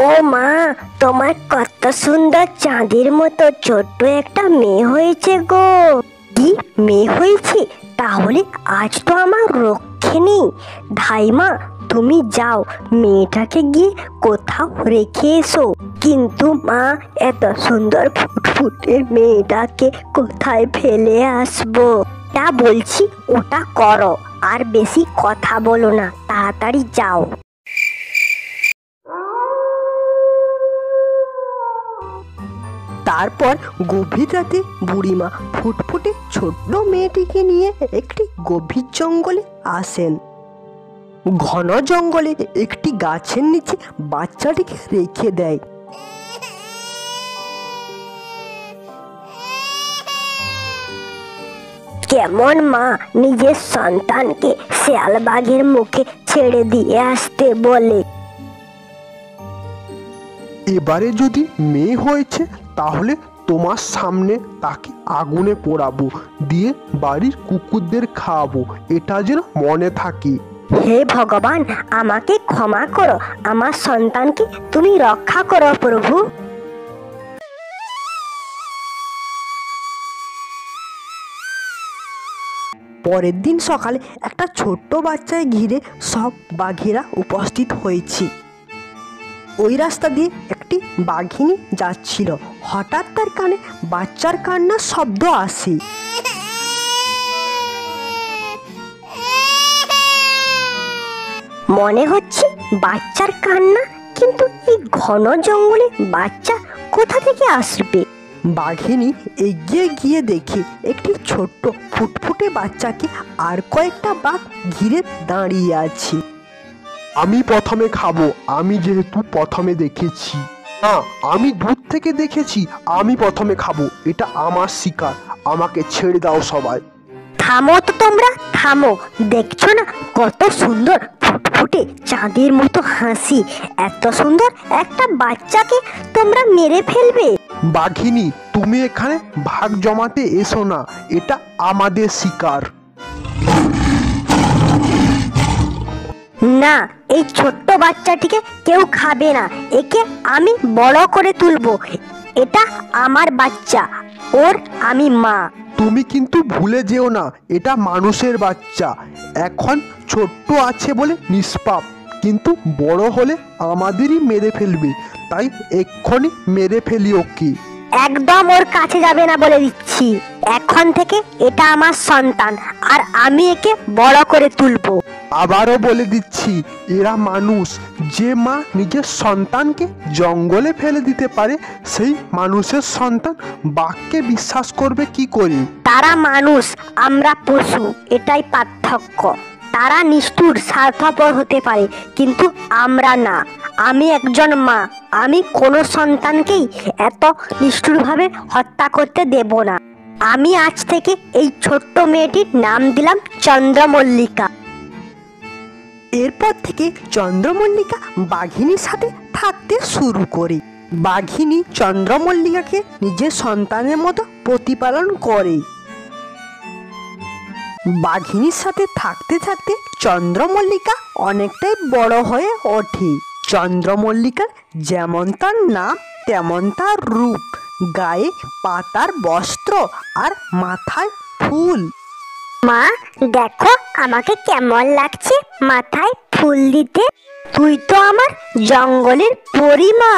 ও মা, তোমার কত সুন্দর চাঁদের মতো ছোট্ট একটা মেয়ে হয়েছে গো। কি মেয়ে হয়েছে? তাহলে আজ তো আমার রক্ষে নেই। ধাইমা, তুমি যাও মেয়েটাকে গিয়ে কোথাও রেখে এসো। কিন্তু মা, এত সুন্দর ফুটফুটে মেয়েটাকে কোথায় ফেলে আসবো? তা বলছি ওটা করো, আর বেশি কথা বলো না, তাড়াতাড়ি যাও। তারপর গভীর রাতে বুড়িমা ফুটফুটে ছোট্ট মেয়েটিকে নিয়ে একটি গভীর জঙ্গলে আসেন। ঘন জঙ্গলে একটি গাছের নিচে বাচ্চাটিকে রেখে দেয়। কেমন মা নিজের সন্তানকে শেয়াল বাঘের মুখে ছেড়ে দিয়ে আসতে বলে? এবারে যদি মেয়ে হয়েছে তাহলে তোমার সামনে তাকে আগুনে পোড়াবো, দিয়ে বাড়ির কুকুরদের খাওয়াবো, এটা যেন মনে থাকে। হে ভগবান, আমাকে ক্ষমা করো, আমার সন্তানকে তুমি রক্ষা করো প্রভু। পরের দিন সকালে একটা ছোট্ট বাচ্চায় ঘিরে সব বাঘেরা উপস্থিত হয়েছে। ওই রাস্তা দিয়ে একটি বাঘিনী যাচ্ছিল। হঠাৎ তার কানে বাচ্চার কান্নার শব্দ আসে। মনে হচ্ছে বাচ্চার কান্না, কিন্তু এই ঘন জঙ্গলে বাচ্চা কোথা থেকে আসবে? বাঘিনী এগিয়ে গিয়ে দেখে একটি ছোট্ট ফুটফুটে বাচ্চাকে আর কয়েকটা বাঘ ঘিরে দাঁড়িয়ে আছে। আমি প্রথমে খাবো, আমি যেহেতু প্রথমে দেখেছি। না, আমি দূর থেকে দেখেছি, আমি প্রথমে খাবো, এটা আমার শিকার, আমাকে ছেড়ে দাও সবাই। থামো তো তোমরা, থামো। দেখছো না কত সুন্দর ফুটফুটে চাঁদের মতো হাসি? এত সুন্দর একটা বাচ্চাকে তোমরা মেরে ফেলবে? বাঘিনী, তুমি এখানে ভাগ জমাতে এসো না, এটা আমাদের শিকার। না, এই ছোট্ট বাচ্চাটিকে কেউ খাবে না, একে আমি বড় করে তুলবো। এটা আমার বাচ্চা, ওর আমি মা। তুমি কিন্তু ভুলে যেও না, এটা মানুষের বাচ্চা। এখন ছোট্ট আছে বলে নিষ্পাপ, কিন্তু বড় হলে আমাদেরই মেরে ফেলবে, তাই এক্ষুনি মেরে ফেলি ওকে। একদম ওর কাছে যাবে না বলে দিচ্ছি। এখন থেকে এটা আমার সন্তান, আর আমি একে বড় করে তুলবো। আবারও বলে দিচ্ছি, এরা মানুষ। যে মা নিজের সন্তানকে জঙ্গলে ফেলে দিতে পারে, সেই মানুষের সন্তান বাঘকে বিশ্বাস করবে কি করে? তারা মানুষ, আমরা পশু, এটাই পার্থক্য। তারা নিষ্ঠুর স্বার্থপর হতে পারে, কিন্তু আমরা না। আমি একজন মা, আমি কোনো সন্তানকেই এত নিষ্ঠুরভাবে হত্যা করতে দেব না। আমি আজ থেকে এই ছোট্ট মেয়েটির নাম দিলাম চন্দ্রমল্লিকা। এরপর থেকে চন্দ্রমল্লিকা বাঘিনীর সাথে থাকতে শুরু করে। বাঘিনী চন্দ্রমল্লিকাকে নিজের সন্তানের মতো প্রতিপালন করে। বাঘিনীর সাথে থাকতে থাকতে চন্দ্রমল্লিকা অনেকটাই বড় হয়ে ওঠে। চন্দ্রমল্লিকার যেমন তার নাম তেমন তার রূপ, গায়ে পাতার বস্ত্র আর মাথায় ফুল। মা দেখো আমাকে কেমন লাগছে মাথায় ফুল দিতে। তুই তো আমার জঙ্গলের পরিমা।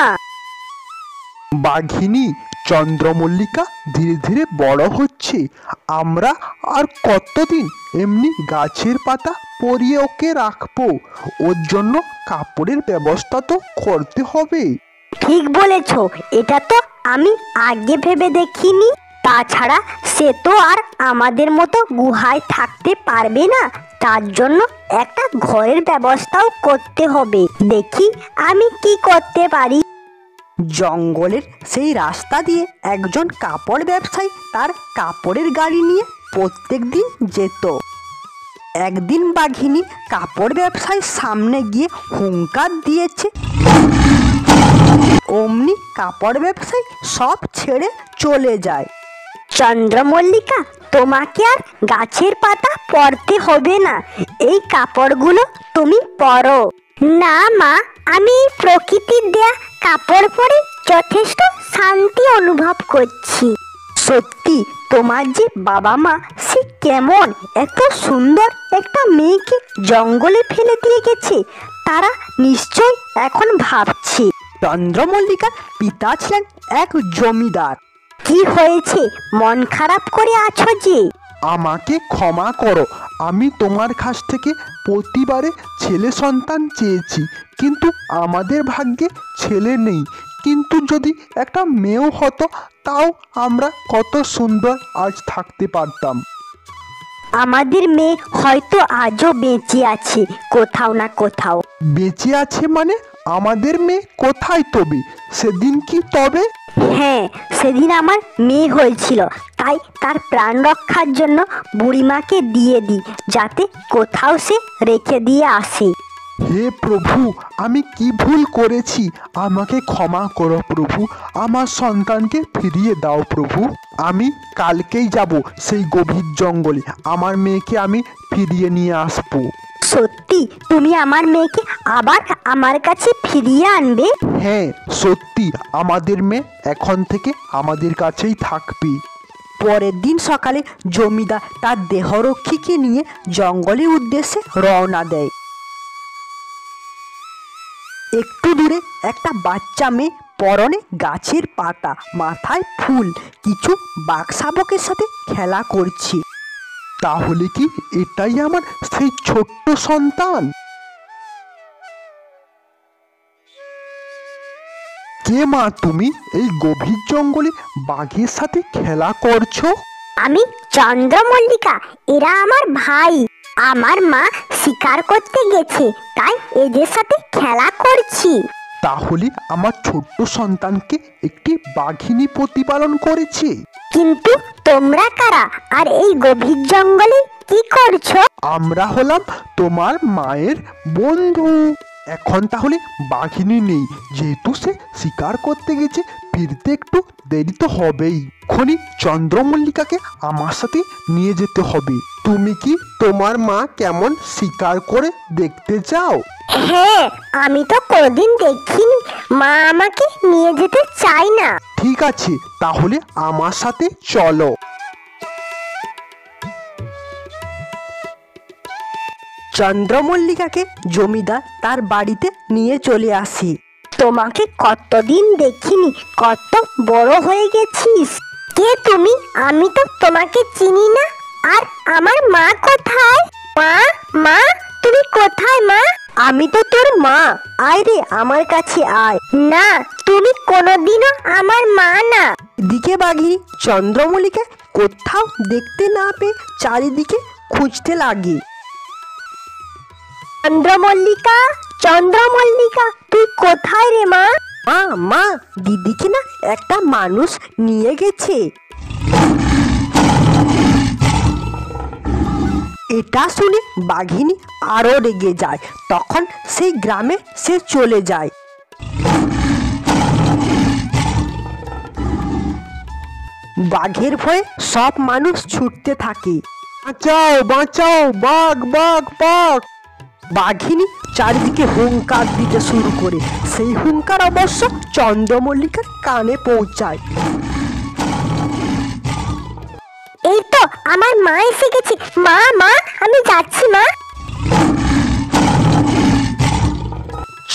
বাঘিনী, চন্দ্রমল্লিকা ধীরে ধীরে বড় হচ্ছে। আমরা আর কতদিন এমনি গাছের পাতা পরিয়ে ওকে রাখবো? ওর জন্য কাপড়ের ব্যবস্থা তো করতে হবে। ঠিক বলেছ, এটা তো আমি আগে ভেবে দেখিনি। তাছাড়া সে তো আর আমাদের মতো গুহায় থাকতে পারবে না, তার জন্য একটা ঘরের ব্যবস্থাও করতে হবে। দেখি আমি কি করতে পারি। জঙ্গলের সেই রাস্তা দিয়ে একজন কাপড় ব্যবসায়ী তার কাপড়ের গাড়ি নিয়ে প্রত্যেক দিন যেত। একদিন বাঘিনী কাপড় ব্যবসায়ীর সামনে গিয়ে হুঙ্কার দিয়েছে। অমনি কাপড় ব্যবসায়ী সব ছেড়ে চলে যায়। চন্দ্রমল্লিকা, তোমাকে আর গাছের পাতা পরতে হবে না, এই কাপড়গুলো তুমি পরো। না মা, আমি প্রকৃতির দেয়া কাপড় পরে যথেষ্ট শান্তি অনুভব করছি। সত্যি তোমার যে বাবা মা সে কেমন এত সুন্দর একটা মেয়েকে জঙ্গলে ফেলে দিয়ে গেছে, তারা নিশ্চয় এখন ভাবছে। চন্দ্রমল্লিকার পিতা ছিলেন এক জমিদার। কি হয়েছে, মন খারাপ করে আছো যে? আমাকে ক্ষমা করো, আমি তোমার কাছ থেকে প্রতিবারে ছেলে সন্তান চেয়েছি, কিন্তু আমাদের ভাগ্যে ছেলে নেই। কিন্তু যদি একটা মেয়েও হতো তাও আমরা কত সুন্দর আজ থাকতে পারতাম। আমাদের মেয়ে হয়তো আজও বেঁচে আছে কোথাও না কোথাও। বেঁচে আছে মানে? আমাদের মেয়ে কোথায় তবে? সেদিন কি তবে? হ্যাঁ, সেদিন আমার মেয়ে হয়েছিল, তাই তার প্রাণ রক্ষার জন্য বুড়িমাকে দিয়ে দিই, যাতে কোথাও সে রেখে দিয়ে আসে। হে প্রভু, আমি কি ভুল করেছি? আমাকে ক্ষমা করো প্রভু, আমার সন্তানকে ফিরিয়ে দাও প্রভু। আমি কালকেই যাব সেই গভীর জঙ্গলে, আমার মেয়েকে আমি ফিরিয়ে নিয়ে আসবো। সত্যি তুমি আমার মেয়েকে আবার আমার কাছে ফিরিয়ে আনবে? হ্যাঁ সত্যি, আমাদের মেয়ে এখন থেকে আমাদের কাছেই থাকবে। পরের দিন সকালে জমিদার তার দেহরক্ষীকে নিয়ে জঙ্গলের উদ্দেশ্যে রওনা দেয়। একটু দূরে একটা বাচ্চা মেয়ে, পরনে গাছের পাতা, মাথায় ফুল, কিছু বাঘশাবকের সাথে খেলা করছে। তাহলে কি এটাই আমার সেই ছোট্ট সন্তান? কে মা তুমি? এই গভীর জঙ্গলে বাঘের সাথে খেলা করছো? আমি চন্দ্রমল্লিকা, এরা আমার ভাই। আমার মা শিকার করতে গেছে, তাই এদের সাথে খেলা করছি। তাহলে আমার ছোট্ট সন্তানকে একটি বাঘিনী প্রতিপালন করেছে। কিন্তু তোমরা কারা, আর এই গভীর জঙ্গলে কি করছো? আমরা হলাম তোমার মায়ের বন্ধু। এখন তাহলে বাঘিনী নেই, যেহেতু সে শিকার করতে গেছে, ফিরতে একটু দেরি তো হবেই। খনি চন্দ্রমল্লিকাকে আমার সাথে নিয়ে যেতে হবে। তুমি কি তোমার মা কেমন শিকার করে দেখতে চাও? হ্যাঁ, আমি তো কোনোদিন দেখিনি, মা আমাকে নিয়ে যেতে চাই না। ঠিক আছে, তাহলে আমার সাথে চলো। চন্দ্রমল্লিকাকে জমিদার তার বাড়িতে নিয়ে চলে আসে। তোমাকে কতদিন দেখিনি, কত বড় হয়ে গেছিস। কে তুমি? আমি তো তোমাকে চিনি না। আর আমার মা কোথায়? মা, মা, তুমি কোথায় মা? আমি তো তোর মা, আয় রে আমার কাছে আয়। না, তুমি কোনোদিনও আমার মা না। এদিকে বাঘিনী চন্দ্রমল্লিকা কোথাও দেখতে না পেয়ে চারিদিকে খুঁজতে লাগে। চন্দ্রমল্লিকা, চন্দ্রমল্লিকা, তুই কোথায় রে মা? মা, মা, দিদিকে না একটা মানুষ নিয়ে গেছে। এটা শুনে বাঘিনী আরো রেগে যায়। তখন সেই গ্রামে সে চলে যায়। বাঘের ভয়ে সব মানুষ ছুটতে থাকে। বাঁচাও বাঁচাও, বাঘ বাঘ বাঘ! বাঘিনী চারিদিকে হুঙ্কার দিতে শুরু করে। সেই হুঙ্কার অবশ্য চন্দ্রমল্লিকার কানে পৌঁছায়। এই তো আমার মা এসে গেছে। মা, মা, আমি যাচ্ছি মা।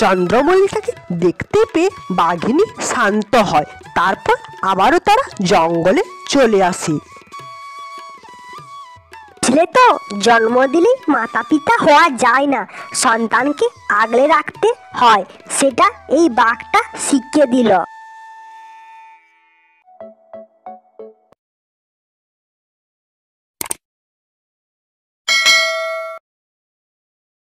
চন্দ্রমল্লিকাকে দেখতে পেয়ে বাঘিনী শান্ত হয়। তারপর আবারও তারা জঙ্গলে চলে আসে। ছেলে তো জন্ম দিলেই মাতা পিতা হওয়া যায় না, সন্তানকে আগলে রাখতে হয়, সেটা এই বাঘটা শিখিয়ে দিল।